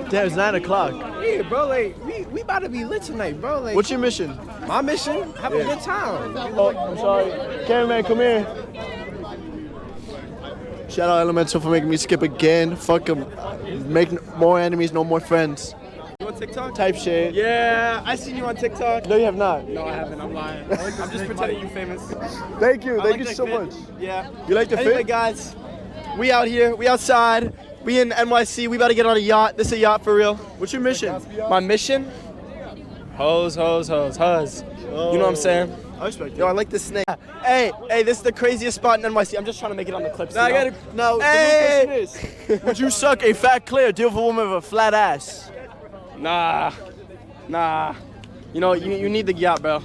Damn, it's 9 o'clock. Yeah, bro, like, we about to be lit tonight, bro. Like, What's your mission? my mission? Have a good time. Oh, I'm sorry. Cameraman, come here. Shout out Elemental for making me skip again. Fuck them. Make more enemies, no more friends. You on TikTok? Type shit. Yeah, I seen you on TikTok. No, you have not. No, I haven't. I'm lying. I'm just pretending you famous. Thank you. I Thank like you that so fit. much. Yeah. You like the Anyway, fit? guys, we out here. We outside. We in NYC. We about to get on a yacht. This is a yacht for real. What's your mission? My mission? Hose. You know what I'm saying? I respect Yo, I it. like this snake. Hey, this is the craziest spot in NYC. I'm just trying to make it on the clips. Now, I you know? gotta. Now, Hey! the real question is, would you suck a fat clit or deal with a woman with a flat ass? Nah. You know, you need the yacht, bro.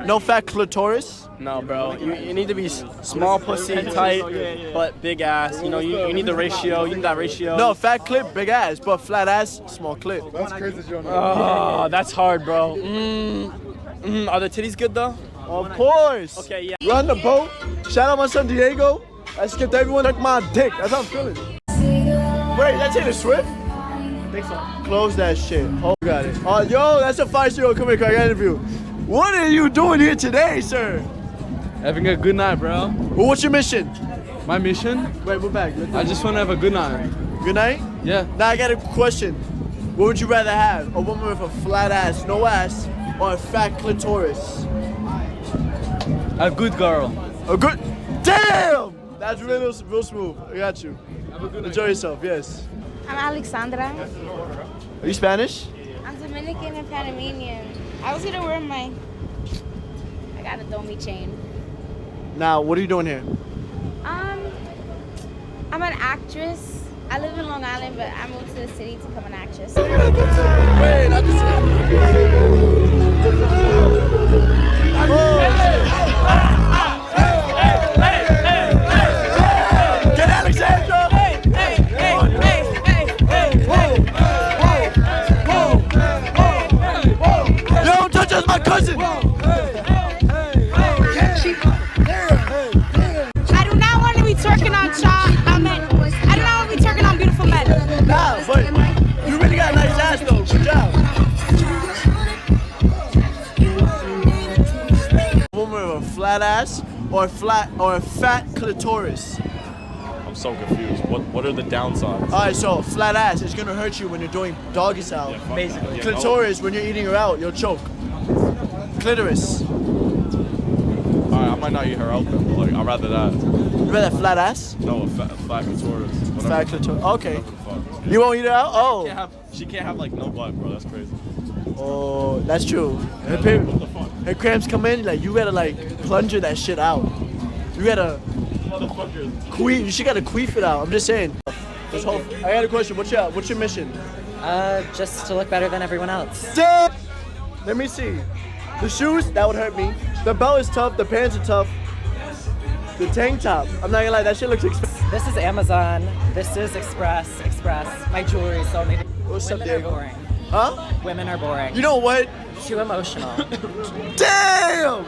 No fat clitoris? No, bro. You need to be small pussy, tight, but big ass. You know, you need the ratio. You need that ratio. No, fat clit, big ass, but flat ass, small clit. That's crazy, John. Oh, that's hard, bro. Are the titties good though? Of course. Okay, yeah. We're on the boat. Shout out my son Diego. I skipped everyone. Suck my dick. That's how I'm feeling. Wait, that's Taylor Swift? I think so. Close that shit. Oh, got it. Oh, yo, that's a 5-0. Come here, I got an interview. What are you doing here today, sir? Having a good night, bro. Well, what's your mission? My mission? Wait, we're back. I just want to have a good night. Good night? Yeah. Now I got a question. What would you rather have? A woman with a flat ass, no ass, or a fat clitoris? A good girl. A good. Damn! That's real smooth. I got you. Have a good Enjoy yourself, yes. I'm Alexandra. Are you Spanish? I'm Dominican and Panamanian. I was gonna wear I got a Domi chain. Now, what are you doing here? I'm an actress. I live in Long Island, but I moved to the city to become an actress. Wait, not Get Alexandra! Yo, touch us, my cousin! I do not want to be twerking on I do not want to be twerking on beautiful men. Nah, but you really got a nice ass though. Good job. A woman with a flat ass or a fat clitoris. I'm so confused. What are the downsides? Alright, so flat ass is gonna hurt you when you're doing doggy style. Yeah, fuck Basically. that. Yeah, Clitoris, when you're eating her out, you'll choke. Clitoris. Alright, I might not eat her out then, but like, I'd rather that. You rather flat ass? No, a flat clitoris. Whatever. Fat clitoris. Okay. Whatever the fuck. You won't eat her out? Oh. She can't have like no butt, bro. That's crazy. Oh, that's true. What the fuck? Her cramps come in, like you gotta like plunger that shit out. You gotta Motherfuckers. she gotta queef it out. I'm just saying. I got a question. What's your mission? Just to look better than everyone else. Damn! Let me see. The shoes, that would hurt me. The belt is tough, the pants are tough. The tank top, I'm not gonna lie, that shit looks expensive. This is Amazon. This is Express. My jewelry is so amazing. What's up, Women are Diego? boring. Huh? Women are boring. You know what? Too emotional. Damn!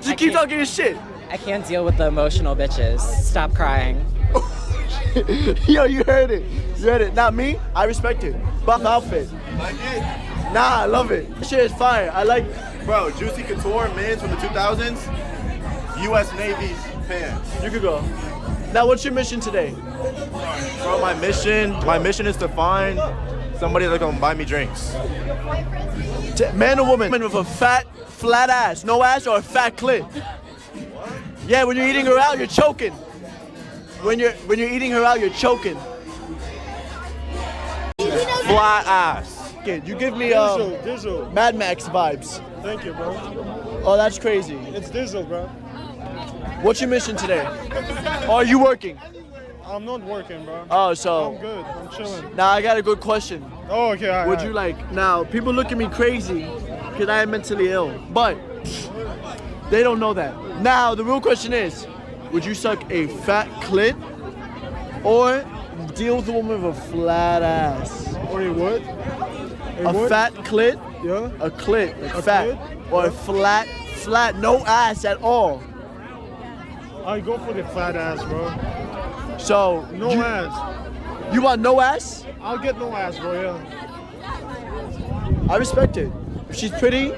Just keep can't- talking your shit. I can't deal with the emotional bitches. Stop crying. Yo, you heard it. You heard it. Not me, I respect it. Buff outfit. Nah, I love it. This shit is fire. I like Bro, Juicy Couture men's from the 2000s, U.S. Navy pants. You could go. Now, what's your mission today? Bro, my mission is to find somebody that's gonna buy me drinks. Man or woman with a fat, flat ass, no ass, or a fat clit? Yeah, when you're eating her out, you're choking. When you're eating her out, you're choking. Flat ass. You give me Diesel. Mad Max vibes. Thank you, bro. Oh, that's crazy. It's Diesel, bro. What's your mission today? Or are you working? I'm not working, bro. Oh, I'm so good. I'm chilling. now I got a good question. Oh, okay. All right, Would all you right. like, now people look at me crazy because I am mentally ill, but they don't know that. Now the real question is, would you suck a fat clit or deal with a woman with a flat ass? Or you would? A fat clit, Yeah. a clit, like A fat, clit? or a flat, no ass at all. I go for the flat ass, bro. So No ass. You want no ass? I'll get no ass, bro. Yeah. I respect it. If she's pretty,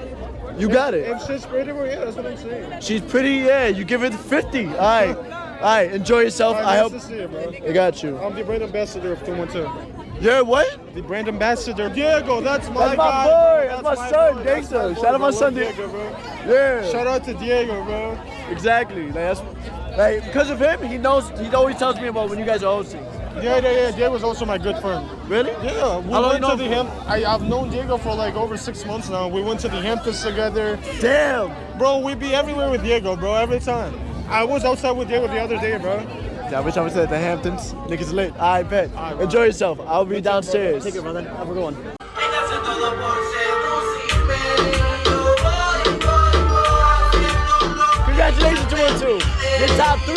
you got it. If she's pretty, bro, yeah, that's what I'm saying. She's pretty, yeah. You give it 50. All right. Enjoy yourself. I hope. Nice to see you, bro. I got you. I'm the brand ambassador of 212. You're what? The brand ambassador. Diego, that's my That's my guy. boy. That's my son, bro. gangster. That's Shout out my bro. son, Diego, bro. Yeah. Shout out to Diego, bro. Exactly. Like because of him, he knows. He always tells me about when you guys are hosting. Yeah. Diego's also my good friend. Really? Yeah, we How long went you to know the him I've known Diego for like over 6 months now. We went to the Hamptons together. Damn. Bro, we be everywhere with Diego, bro, every time. I was outside with Diego the other day, bro. I wish I was at the Hamptons. Niggas lit. I bet. Alright, Enjoy yourself. I'll be downstairs. Take it, brother. Have a good one. Congratulations, 212. You're top 3.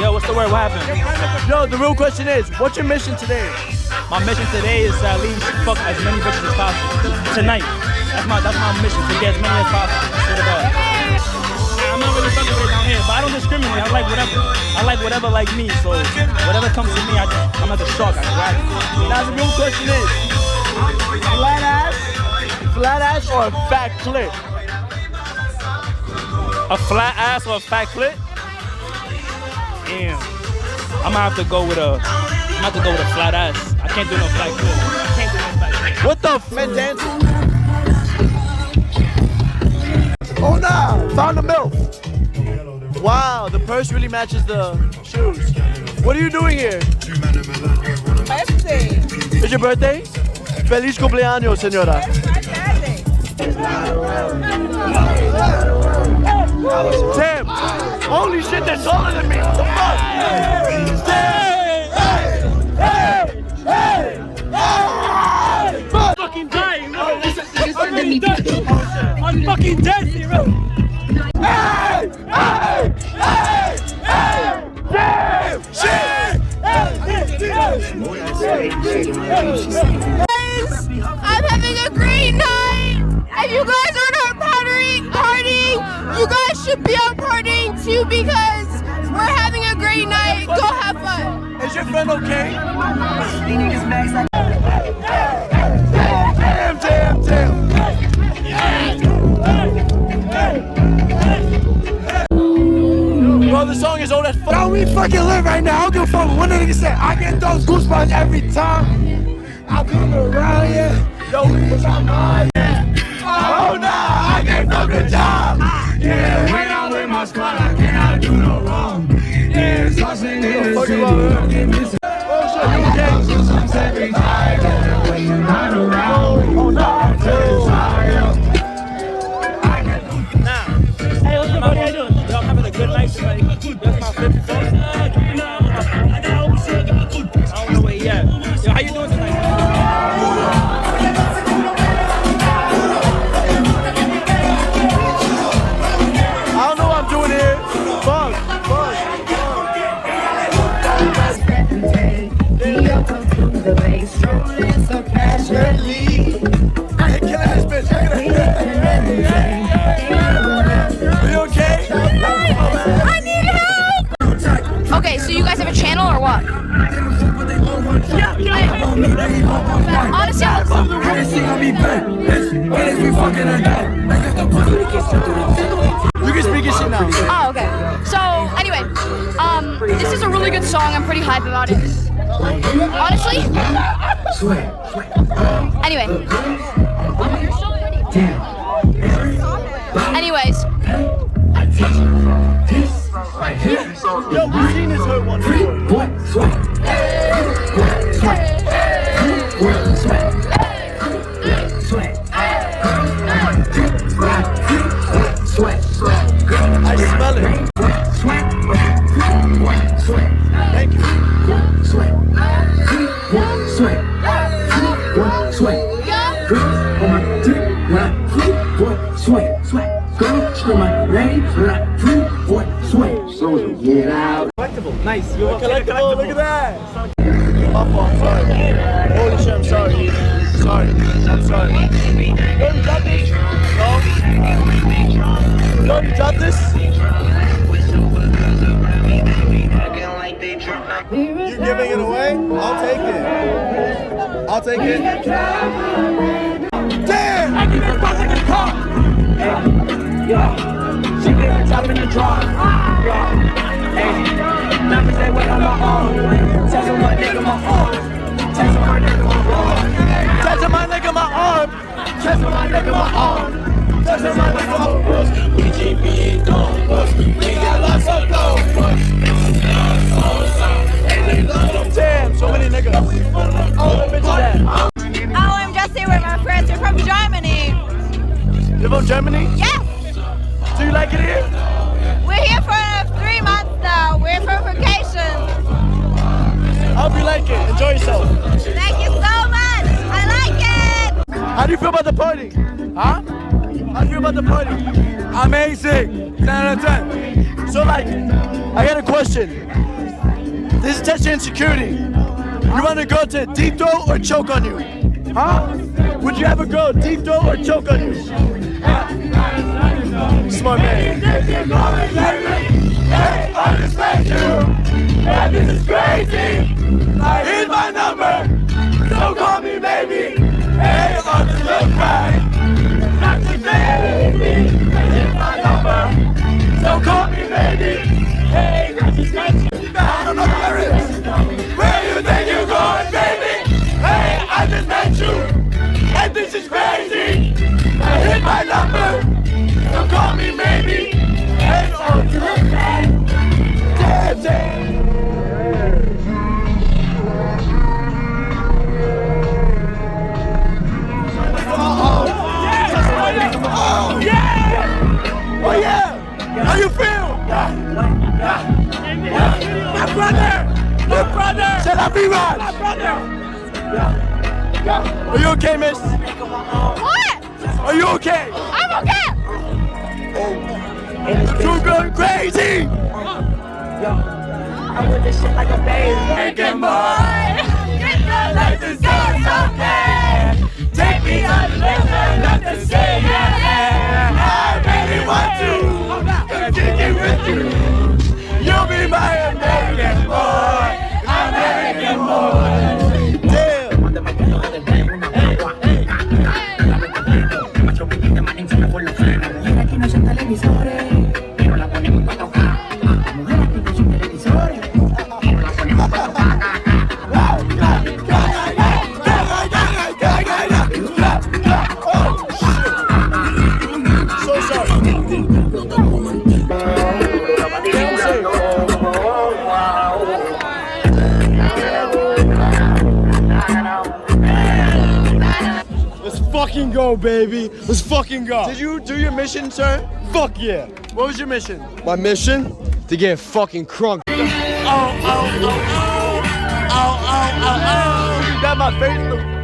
Yo, what's the word? What happened? Yo, the real question is, what's your mission today? My mission today is to at least fuck as many bitches as possible. Tonight. That's my mission, to get as many as possible. Swear to God. I'm not really fucking with it down here, but I don't discriminate. I like whatever. I like whatever like me, so whatever comes to me, I'm at the shark. I grab it. Now the real question is, flat ass or a fat clit? A flat ass or a fat clit? Damn. I'm gonna have to go with a flat ass. I can't do no flat clit. What the man dancing? Oh nah, found the milk. Wow, the purse really matches the shoes. What are you doing here? Birthday. It's your birthday? Feliz cumpleaños, señora. Damn! Holy shit, they're taller than me! What the fuck? I'm fucking dying, bro. I'm fucking dead here, bro. I'm having a great night. If you guys are not partying, you guys should be out partying too because we're having a great night. Go have fun. Is your friend okay? Damn. Bro, the song is old as fuck. Yo, we fucking live right now. I don't give a fuck what nigga said. I get those goosebumps every time I come around here. Yo, what's up, man? Oh, nah, I can't fucking job. Yeah, when I'm with my squad, I cannot do no wrong. Yeah, saucing in the city. Don't get me some. Oh, shit, you okay? I'm every time when you're not around. Oh, no. Hey, what's up, buddy? How you doing? Yo, I'm having a good night tonight. That's my 50 phone. I don't know where he at. Yo, how you doing tonight? I don't know what I'm doing here. Fuck. I ain't killing this bitch. Are you okay? I need help. Okay, so you guys have a channel or what? Honestly, You can speak your shit now. oh, okay. So, anyway, this is a really good song. I'm pretty hype about it. Honestly. Anyway. Anyways. Yo, we've seen this hood one before. I smell it. Thank you. Collectible. Nice. You're Collectible, look at that. My fault, I'm sorry. Holy shit, I'm sorry. Sorry. I'm sorry. Yo, you got this? No? Yo, you got this? You giving it away? I'll take it. I'll take it. Damn! I keep it buzzing in the car. Yeah, she get the top in the drawer. Yeah, hey, never say what on my own. Tell my nigga my arm. Tell my nigga my arm. Touching my nigga my arm. Tell my nigga my arm. Tell my nigga my arm. BGB don't push. We got lots of dough. Damn, so many niggas. Oh, the bitch is that. Oh, I'm just here with my friends. We're from Germany. You're from Germany? Yes, Do you like it here? we're here for 3 months now. We're for vacation. I hope you like it. Enjoy yourself. Thank you so much. I like it. How do you feel about the party? Huh? How do you feel about the party? Amazing. 10 out of 10. So like, I got a question. This is test your insecurity. You want a girl to deep throat or choke on you? Huh? Would you have a girl deep throat or choke on you? Smart man. Hey, understand you. And this is crazy. Here's my number. So call me baby. Hey, on the look back. Not to say here's my number. So call me baby. Hey, not to say I don't know the lyrics. Where you think you're going, baby? Hey, I just met you. And this is crazy. Here's my number. So call me maybe. Hey, on the look back. Damn, damn. Oh yeah! Oh yeah! How you feel? My brother! My brother! C'est la vivage! My brother! Are you okay, miss? What? Are you okay? I'm okay. You're going crazy! I'm with this shit like a baby. Making boy. Life is so okay. Take me under, not to say yeah. I really want to come kick it with you. You'll be my American boy. American boy. Damn! So sorry. Let's fucking go, baby. Let's fucking go. Did you do your mission, sir? Fuck yeah. What was your mission? My mission? To get fucking crunk. Oh, oh, oh, oh. Oh, oh, oh, oh. Got my face.